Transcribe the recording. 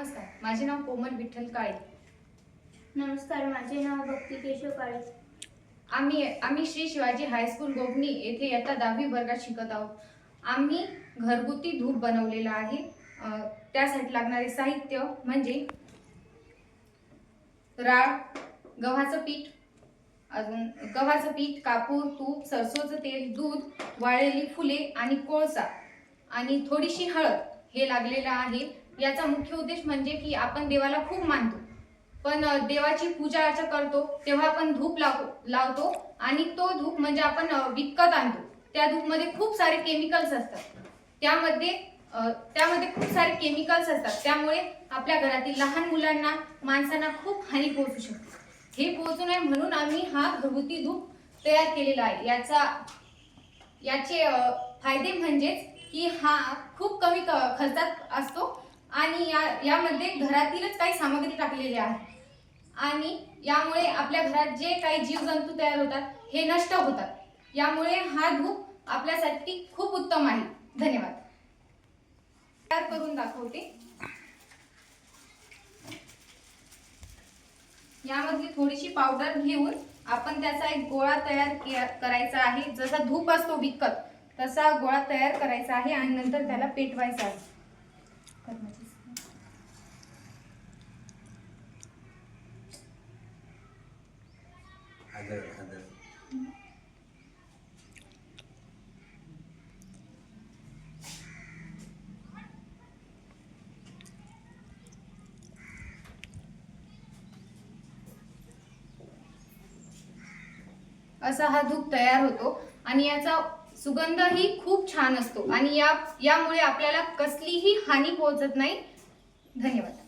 नमस्कार, माझे नाव कोमल विठ्ठल काळे। नमस्कार, माझे नाव भक्ती केशव काळे। आम्ही श्री शिवाजी हायस्कूल गोगनी येथे इयत्ता 10वी वर्गात शिकत आहोत। आम्ही घरगुती धूप बनवलेला आहे। त्यासाठी लागणारे साहित्य म्हणजे राळ, गव्हाचं पीठ, कापूर, तूप, सरसोचं तेल, दूध, वाळलेली फुले आणि कोळसा आणि थोडीशी हळद हे लागलेलं आहे। याचा मुख्य उद्देश म्हणजे की आपण देवाला खूप मानतो, पण देवाची पूजा अर्चा करतो तेव्हा आपण धूप लावतो आणि तो धूप म्हणजे आपण विकत आणतो। त्या धूप मध्ये खूप सारे केमिकल्स असतात, त्यामध्ये खूप सारे केमिकल्स असतात, त्यामुळे आपल्या घरातील लहान मुलांना, माणसांना खूप हानी पोहोचू शकते। हे पोहोचू नये म्हणून आम्ही हा घरगुती धूप तयार केलेला आहे। याचे फायदे म्हणजे की हा खूप कमी खर्चात असतो आणि यामध्ये घरातीलच काही सामग्री टाकलेली आहे आणि यामुळे आपल्या घरात जे काही जीवजंतू तयार होतात हे नष्ट होतात। यामुळे हा धूप आपल्यासाठी खूप उत्तम आहे। धन्यवाद। तयार करून दाखवते। यामध्ये थोडीशी पावडर घेऊन आपण त्याचा एक गोळा तयार करायचा आहे। जसा धूप असतो विकत तसा गोळा तयार करायचा आहे आणि नंतर त्याला पेटवायचा आहे। असा हा धूप तयार होतो आणि याचा सुगंधही खूप छान असतो आणि यामुळे आपल्याला कसलीही हानी पोहोचत नाही। धन्यवाद।